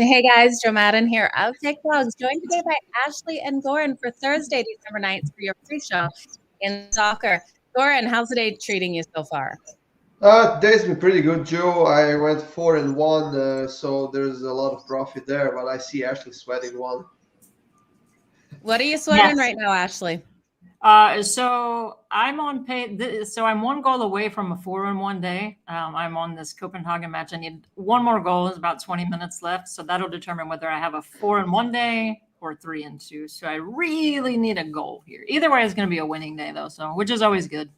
Hey guys, Joe Madden here of Tech Blogs, joined today by Ashley and Goran for Thursday, December 9th for your pre-show in soccer. Goran, how's the day treating you so far? Today's been pretty good, Joe. I went 4-1, so there's a lot of profit there. But I see Ashley sweating one. What are you sweating Yes. right now, Ashley? So I'm on pay. So I'm one goal away from a 4-1 day. I'm on this Copenhagen match. I need one more goal. There's about 20 minutes left, so that'll determine whether I have a 4-1 day or 3-2. So I really need a goal here. Either way, it's going to be a winning day, though. So which is always good.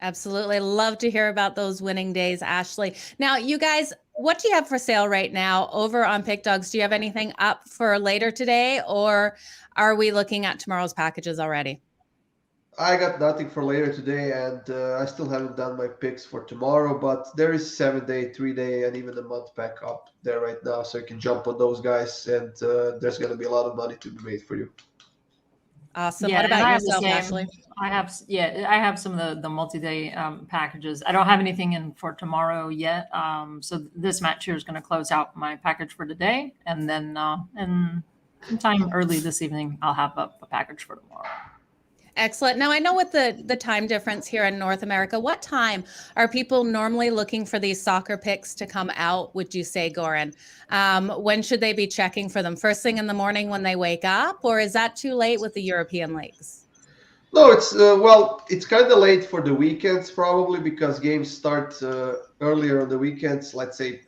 Absolutely. Love to hear about those winning days, Ashley. Now, you guys, what do you have for sale right now over on Pick Dogs? Do you have anything up for later today, or are we looking at tomorrow's packages already? I got nothing for later today, and I still haven't done my picks for tomorrow. But there is 7-day, 3-day, and even a month pack up there right now, so you can jump on those guys, and there's going to be a lot of money to be made for you. Awesome. Yeah, What and about I have the yourself, same. Ashley? I have some of the multi-day packages. I don't have anything in for tomorrow yet. So this match here is going to close out my package for today, and then in sometime early this evening, I'll have up a package for tomorrow. Excellent. Now, I know with the time difference here in North America, what time are people normally looking for these soccer picks to come out, would you say, Goran? When should they be checking for them? First thing in the morning when they wake up, or is that too late with the European leagues? No, it's kind of late for the weekends probably because games start earlier on the weekends. Let's say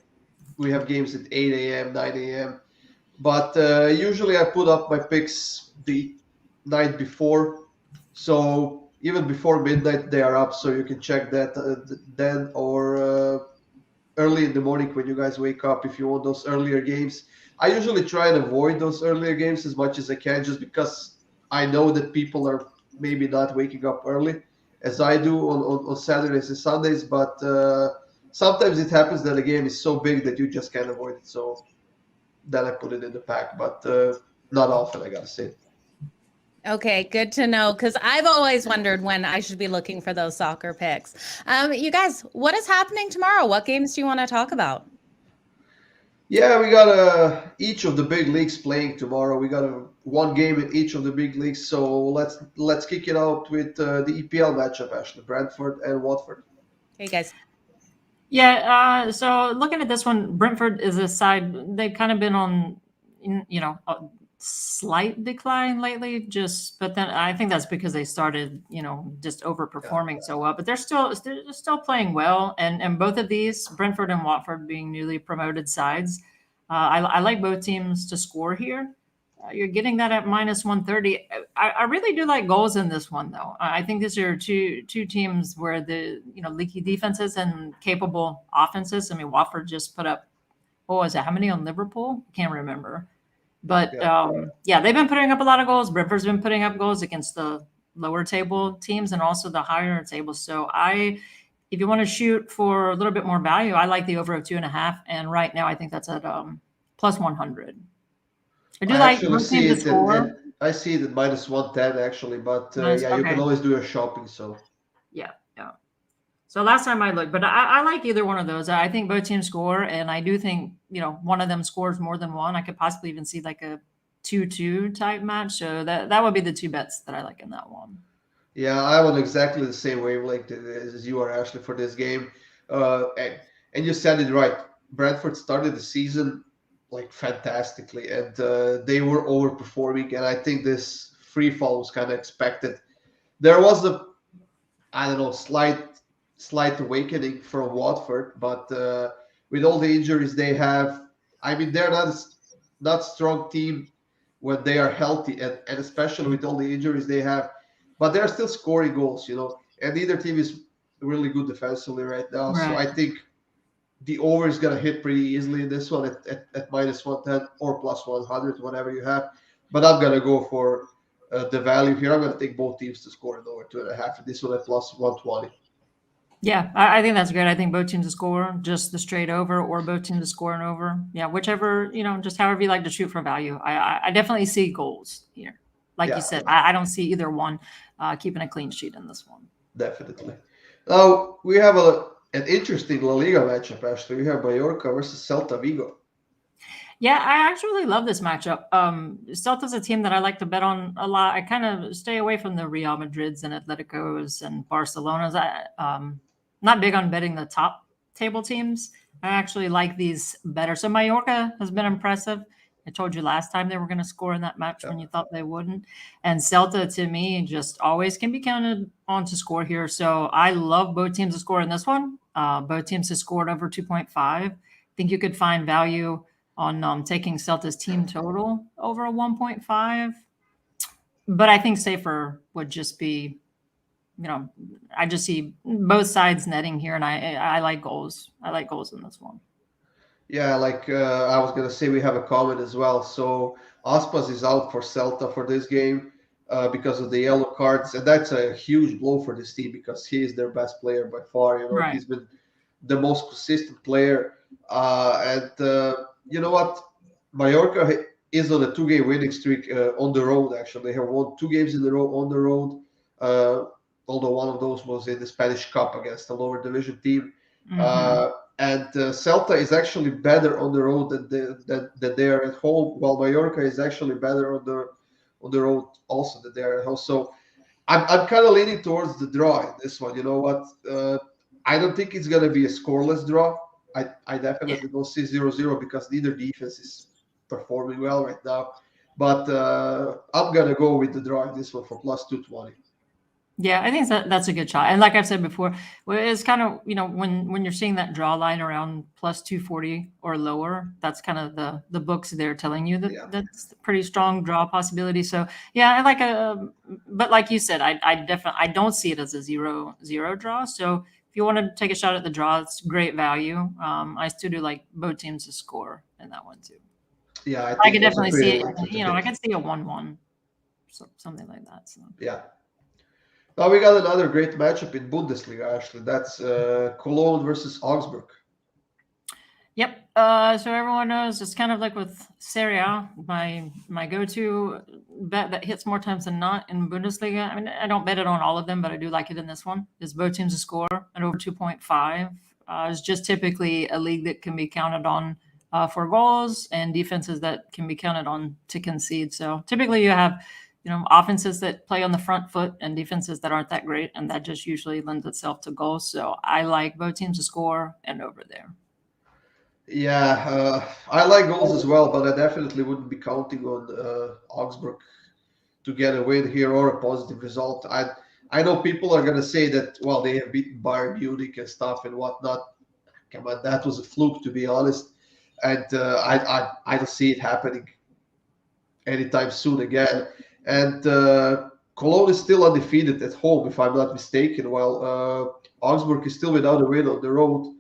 we have games at 8 a.m., 9 a.m. But usually I put up my picks the night before. So even before midnight, they are up. So you can check that then or early in the morning when you guys wake up if you want those earlier games. I usually try and avoid those earlier games as much as I can just because I know that people are maybe not waking up early as I do on Saturdays and Sundays. But sometimes it happens that a game is so big that you just can't avoid it. So then I put it in the pack, but not often, I gotta say. Okay, good to know, because I've always wondered when I should be looking for those soccer picks. You guys, what is happening tomorrow? What games do you want to talk about? Yeah, we got each of the big leagues playing tomorrow. We got one game in each of the big leagues. So let's kick it out with the EPL matchup, Ashley. Brantford and Watford. Hey, guys. Yeah. So looking at this one, Brentford is a side. They've kind of been on, a slight decline lately. But then I think that's because they started, just overperforming so well. But they're still playing well, and both of these, Brentford and Watford, being newly promoted sides, I like both teams to score here. You're getting that at -130. I really do like goals in this one, though. I think these are two teams where the leaky defenses and capable offenses. I mean, Watford just put up, what was it? How many on Liverpool? I can't remember. But they've been putting up a lot of goals. Brentford's been putting up goals against the lower table teams and also the higher table. So if you want to shoot for a little bit more value, I like the over of 2.5. And right now, I think that's at +100. I do like actually one team see to it score. I see it at -110 actually, but Nice, yeah, you can okay. always do your shopping. So Yeah. So last time I looked, but I like either one of those. I think both teams score, and I do think one of them scores more than one. I could possibly even see like a 2-2 type match. So that would be the two bets that I like in that one. yeah, I'm on exactly the same wavelength as you are, Ashley, for this game. And you said it right. Brentford started the season like fantastically, and they were overperforming. And I think this free fall was kind of expected. There was I don't know, slight awakening from Watford, but with all the injuries they have, I mean, they're not strong team when they are healthy, and especially with all the injuries they have, but they're still scoring goals, and neither team is really good defensively right now. So Right. I think the over is going to hit pretty easily in this one at -110 or +100, whatever you have. But I'm going to go for the value here. I'm going to take both teams to score an over 2.5, and this one at +120. Yeah, I think that's great. I think both teams to score, just the straight over, or both teams to score and over. Yeah, whichever, just however you like to shoot for value. I definitely see goals here. Like you Yeah, said, I don't see either one keeping a clean sheet in this one. definitely. Now we have an interesting La Liga matchup. Actually, we have Bayonka versus Celta Vigo. Yeah, I actually love this matchup. Celta's a team that I like to bet on a lot. I kind of stay away from the Real Madrids and Atleticos and Barcelonas. Not big on betting the top table teams. I actually like these better. So Mallorca has been impressive. I told you last time they were going to score in that match when you thought they wouldn't. And Celta, to me, just always can be counted on to score here. So I love both teams to score in this one. Both teams have scored over 2.5. I think you could find value on taking Celta's team total over a 1.5. But I think safer would just be, I just see both sides netting here, and I like goals. I like goals in this one. Yeah, like I was gonna say, we have a comment as well. So Aspas is out for Celta for this game because of the yellow cards, and that's a huge blow for this team because he is their best player by far. Right. He's been the most consistent player, and you know what? Mallorca is on a 2-game winning streak on the road. Actually, they have won 2 games in a row on the road. Although one of those was in the Spanish Cup against a lower division team. And Celta is actually better on the road than they are at home, while Mallorca is actually better on the road also than they are at home. So I'm kind of leaning towards the draw in this one. You know what? I don't think it's going to be a scoreless draw. I definitely don't see 0-0 because neither defense is performing well right now. But I'm going to go with the draw in this one for plus 220. Yeah, I think that's a good shot. And like I've said before, it's kind of, when you're seeing that draw line around plus 240 or lower, that's kind of the books they're telling you that that's a pretty strong draw possibility. So yeah, I like but like you said, I don't see it as a 0-0 draw. So if you want to take a shot at the draw, it's great value. I still do like both teams to score in that one too. Yeah, I could definitely see it. I could see a 1-1, something like that. So yeah. Now we got another great matchup in Bundesliga, actually. That's Cologne versus Augsburg. Yep. So everyone knows it's kind of like with Serie A, my go-to bet that hits more times than not in Bundesliga. I mean, I don't bet it on all of them, but I do like it in this one. Is both teams to score at over 2.5. It's just typically a league that can be counted on for goals and defenses that can be counted on to concede. So typically you have offenses that play on the front foot and defenses that aren't that great, and that just usually lends itself to goals. So I like both teams to score and over there. Yeah, I like goals as well, but I definitely wouldn't be counting on Augsburg to get a win here or a positive result. I know people are going to say that, well, they have beaten Bayern Munich and stuff and whatnot. Come on, that was a fluke, to be honest. And I don't see it happening anytime soon again. And Cologne is still undefeated at home, if I'm not mistaken, while Augsburg is still without a win on the road.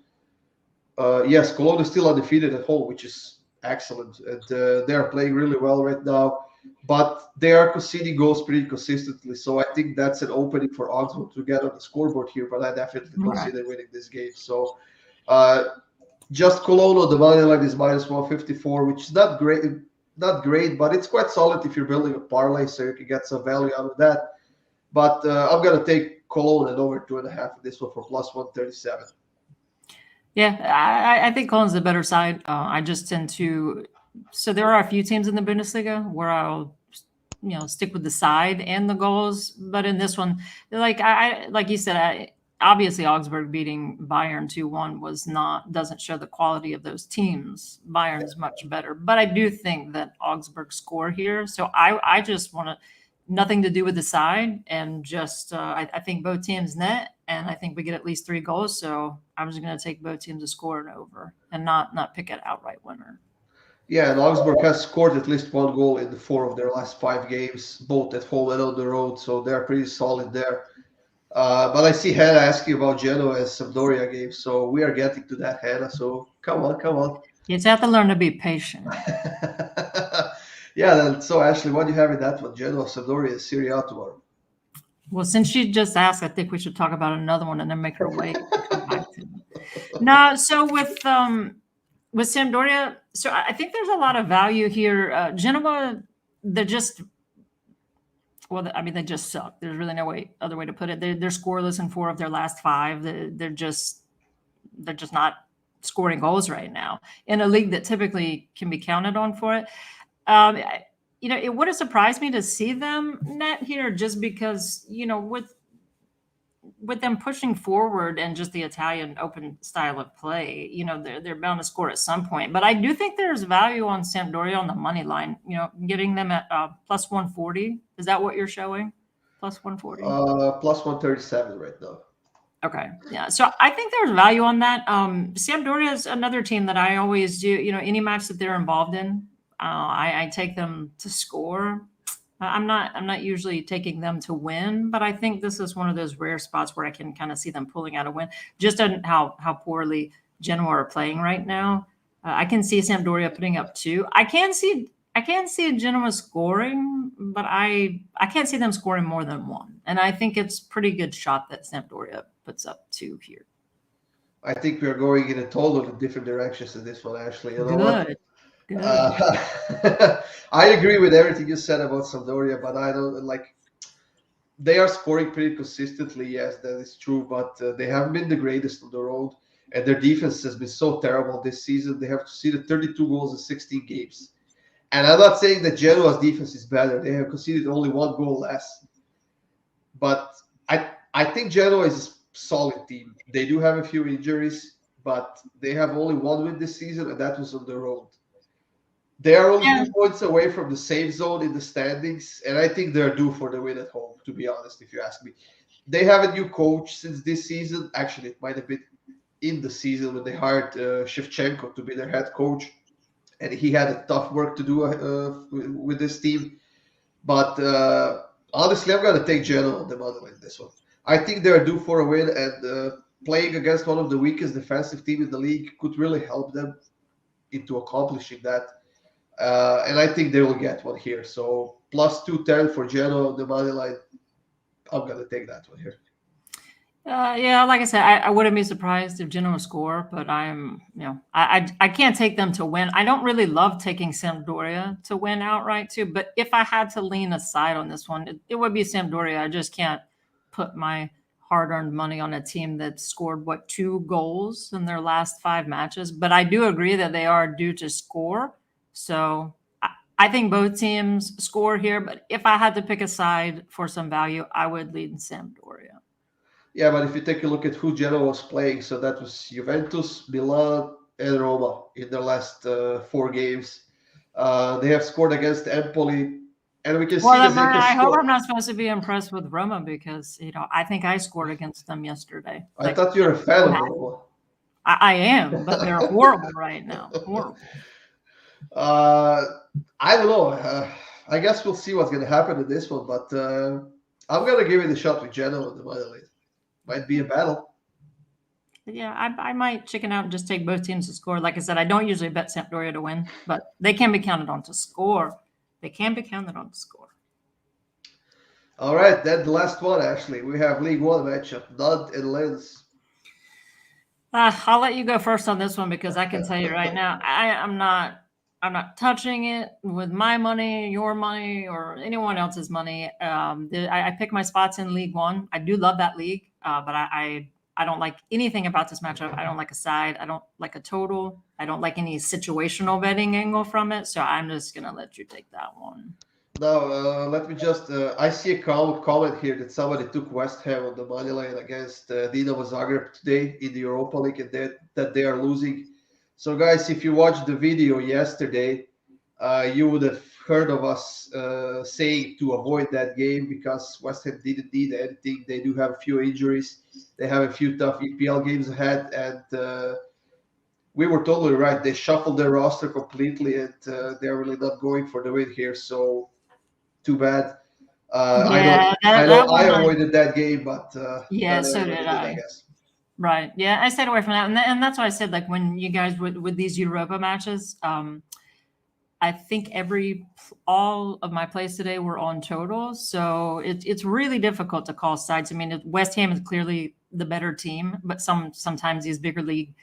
Yes, Cologne is still undefeated at home, which is excellent. And they are playing really well right now. But they are conceding goals pretty consistently. So I think that's an opening for Augsburg to get on the scoreboard here. But I definitely don't see them winning this game. So just Cologne on the money line is minus 154, which is not great. Not great, but it's quite solid if you're building a parlay, so you can get some value out of that. But I'm going to take Cologne and over 2.5 this one for plus 137. Yeah, I think Cologne's the better side. I just tend to. So there are a few teams in the Bundesliga where I'll, stick with the side and the goals. But in this one, like you said, obviously Augsburg beating Bayern 2-1 doesn't show the quality of those teams. Bayern's much better, but I do think that Augsburg score here. So I just want nothing to do with the side, and just I think both teams net, and I think we get at least 3 goals. So I'm just going to take both teams to score and over, and not pick an outright winner. Yeah, and Augsburg has scored at least 1 goal in 4 of their last 5 games, both at home and on the road. So they're pretty solid there. But I see Hannah asking about Genoa and Sampdoria game, so we are getting to that, Hannah. So come on. You just have to learn to be patient. Yeah, then, so Ashley, what do you have in that one? Genoa, Sampdoria, and Serie A tomorrow. Well, since you just asked, I think we should talk about another one and then make her wait. No, so with Sampdoria, so I think there's a lot of value here. Genoa, they're just. Well, I mean, they just suck. There's really no other way to put it. They're scoreless in 4 of their last 5. They're just not scoring goals right now in a league that typically can be counted on for it. It would have surprised me to see them net here, just because, with them pushing forward and just the Italian open style of play, they're bound to score at some point. But I do think there's value on Sampdoria on the money line, getting them at plus 140. Is that what you're showing? Plus 140? Plus 137 right now. Okay. Yeah. So I think there's value on that. Sampdoria is another team that I always do, any match that they're involved in, I take them to score. I'm not usually taking them to win, but I think this is one of those rare spots where I can kind of see them pulling out a win, just on how poorly Genoa are playing right now. I can see Sampdoria putting up 2. I can see Genoa scoring, but I can't see them scoring more than 1. And I think it's a pretty good shot that Sampdoria puts up 2 here. I think we're going in a totally different directions in this one, Ashley. You know Good. what? Good. I agree with everything you said about Sampdoria, but I don't they are scoring pretty consistently. Yes, that is true, but they haven't been the greatest on the road, and their defense has been so terrible this season. They have conceded 32 goals in 16 games. And I'm not saying that Genoa's defense is better. They have conceded only 1 goal less. But I think Genoa is a solid team. They do have a few injuries, but they have only 1 win this season, and that was on the road. They are only 2 points away from the safe zone in the standings, and I think they're due for the win at home, to be honest, if you ask me. They have a new coach since this season. Actually, it might have been in the season when they hired Shevchenko to be their head coach, and he had a tough work to do with this team. But honestly, I'm going to take Genoa on the money line this one. I think they're due for a win, and playing against one of the weakest defensive teams in the league could really help them into accomplishing that. And I think they will get one here. So plus 210 for Genoa on the money line. I'm going to take that one here. Yeah, like I said, I wouldn't be surprised if Genoa score, but I can't take them to win. I don't really love taking Sampdoria to win outright too, but if I had to lean aside on this one, it would be Sampdoria. I just can't put my hard-earned money on a team that scored 2 goals in their last 5 matches. But I do agree that they are due to score. So I think both teams score here, but if I had to pick a side for some value, I would lean Sampdoria. Yeah, but if you take a look at who Genoa was playing, so that was Juventus, Milan, and Roma in their last 4 games. They have scored against Empoli, and we can see that they can I score. hope I'm not supposed to be impressed with Roma because, I think I scored against them yesterday. I thought you were a fan of Roma. I am, but they're horrible right now. Horrible. I don't know. I guess we'll see what's going to happen in this one, but I'm going to give it a shot with Genoa on the money line. Might be a battle. Yeah, I might chicken out and just take both teams to score. Like I said, I don't usually bet Sampdoria to win, but they can be counted on to score. They can be counted on to score. All right, then the last one, Ashley. We have League One matchup, Nantes and Lens. I'll let you go first on this one because I can tell you right now, I'm not touching it with my money, your money, or anyone else's money. I pick my spots in League One. I do love that league, but I don't like anything about this matchup. I don't like a side. I don't like a total. I don't like any situational betting angle from it. So I'm just going to let you take that one. Now, let me just, I see a comment here that somebody took West Ham on the money line against Dinamo Zagreb today in the Europa League and that they are losing. So, guys, if you watched the video yesterday, you would have heard of us saying to avoid that game because West Ham didn't need anything. They do have a few injuries. They have a few tough EPL games ahead, and we were totally right. They shuffled their roster completely, and they're really not going for the win here. So, too bad. I avoided that game, but yeah, so did I guess. Right. Yeah, I stayed away from that. And that's why I said, like, when you guys with these Europa matches, I think all of my plays today were on totals. So it's really difficult to call sides. I mean, West Ham is clearly the better team, but sometimes these bigger league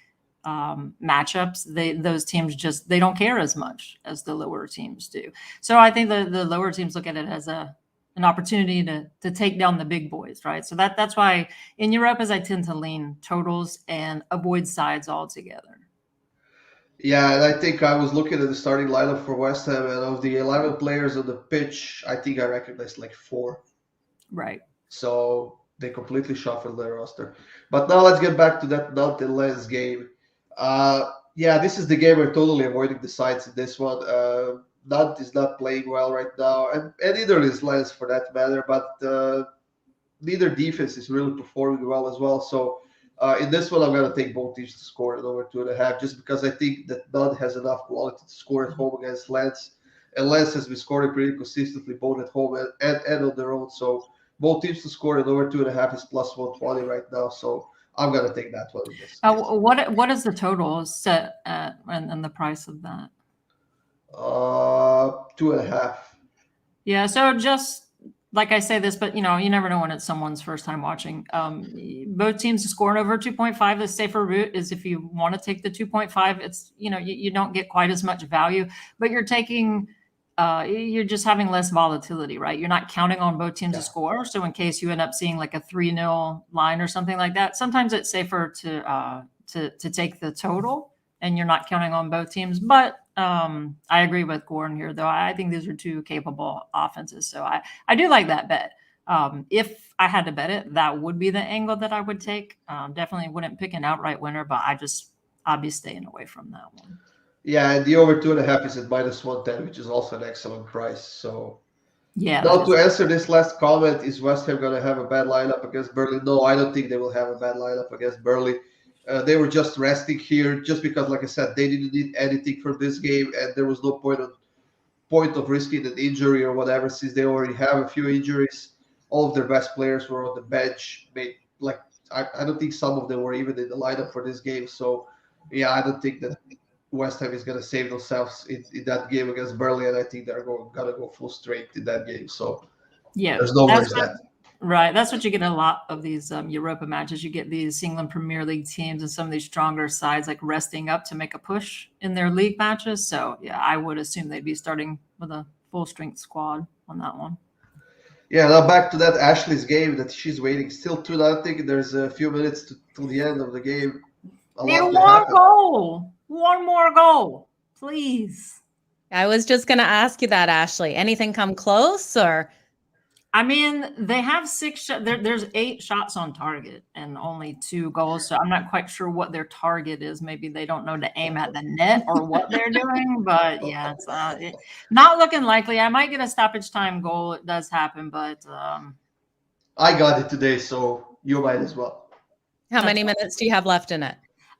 matchups, those teams they don't care as much as the lower teams do. So I think the lower teams look at it as an opportunity to take down the big boys, right? So that's why in Europas I tend to lean totals and avoid sides altogether. Yeah, and I think I was looking at the starting lineup for West Ham, and of the 11 players on the pitch, I think I recognized like 4. Right. So they completely shuffled their roster. But now let's get back to that Nantes and Lens game. Yeah, this is the game we're totally avoiding the sides in this one. Nantes is not playing well right now, and neither is Lens for that matter. But neither defense is really performing well as well. So in this one, I'm going to take both teams to score at over 2.5, just because I think that Nantes has enough quality to score at home against Lens. And Lens has been scoring pretty consistently both at home and on the road. So both teams to score at over 2.5 is plus 120 right now. So I'm going to take that one in this case. What is the total set at and the price of that? 2.5. Yeah, so just like I say this, but you never know when it's someone's first time watching. Both teams scoring over 2.5. The safer route is if you want to take the 2.5. It's you don't get quite as much value, but you're taking you're just having less volatility, right? You're not counting on both teams to score. So in case you end up seeing like a 3-0 line or something like that, sometimes it's safer to take the total, and you're not counting on both teams. But I agree with Gordon here, though. I think these are two capable offenses. So I do like that bet. If I had to bet it, that would be the angle that I would take. Definitely wouldn't pick an outright winner, but I'd be staying away from that one. Yeah, and the over 2.5 is at minus 110, which is also an excellent price. So yeah. Now to answer this last comment, is West Ham going to have a bad lineup against Burnley? No, I don't think they will have a bad lineup against Burnley. They were just resting here, just because, like I said, they didn't need anything from this game, and there was no point of risking an injury or whatever, since they already have a few injuries. All of their best players were on the bench. I don't think some of them were even in the lineup for this game. So, yeah, I don't think that West Ham is going to save themselves in that game against Burnley, and I think they're going to go full strength in that game. So, yeah, there's no worries there. Right. That's what you get in a lot of these Europa matches. You get these England Premier League teams and some of these stronger sides like resting up to make a push in their league matches. So, yeah, I would assume they'd be starting with a full-strength squad on that one. Yeah, now back to that Ashley's game that she's waiting. Still 2-0. There's a few minutes to the end of the game. Need one goal. One more goal, please. I was just going to ask you that, Ashley. Anything come close, or? I mean, they have 6 shots. There's 8 shots on target and only 2 goals. So I'm not quite sure what their target is. Maybe they don't know to aim at the net or what they're doing. But yeah, it's not looking likely. I might get a stoppage time goal. It does happen, but I got it today, so you might as well. How many minutes do you have left in it?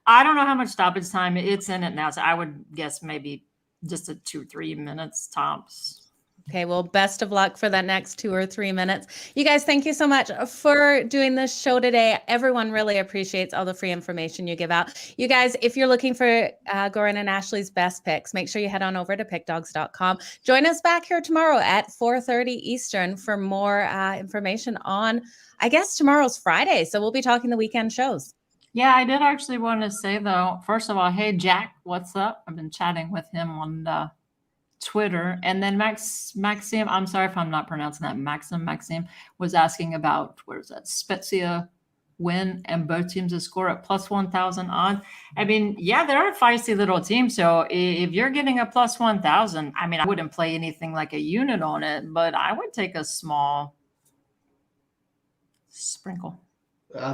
I don't know how much stoppage time it's in it now. So I would guess maybe just a 2-3 minutes tops. Okay, well, best of luck for that next 2 or 3 minutes. You guys, thank you so much for doing this show today. Everyone really appreciates all the free information you give out. You guys, if you're looking for Goran and Ashley's best picks, make sure you head on over to pickdogs.com. Join us back here tomorrow at 4:30 Eastern for more information on, I guess, tomorrow's Friday. So we'll be talking the weekend shows. Yeah, I did actually want to say, though, first of all, hey, Jack, what's up? I've been chatting with him on Twitter. And then Maxim, I'm sorry if I'm not pronouncing that, Maxim was asking about, where is that, Spezia win and both teams to score at plus 1,000 odds. I mean, yeah, they're a feisty little team. So if you're getting a plus 1,000, I mean, I wouldn't play anything like a unit on it, but I would take a small sprinkle.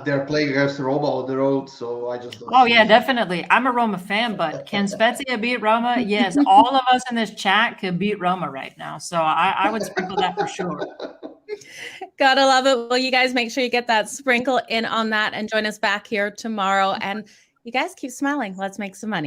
They're playing against Roma on the road, so I just don't. Oh, yeah, definitely. I'm a Roma fan, but can Spezia beat Roma? Yes, all of us in this chat could beat Roma right now. So I would sprinkle that for sure. Gotta love it. Well, you guys make sure you get that sprinkle in on that and join us back here tomorrow. And you guys keep smiling. Let's make some money.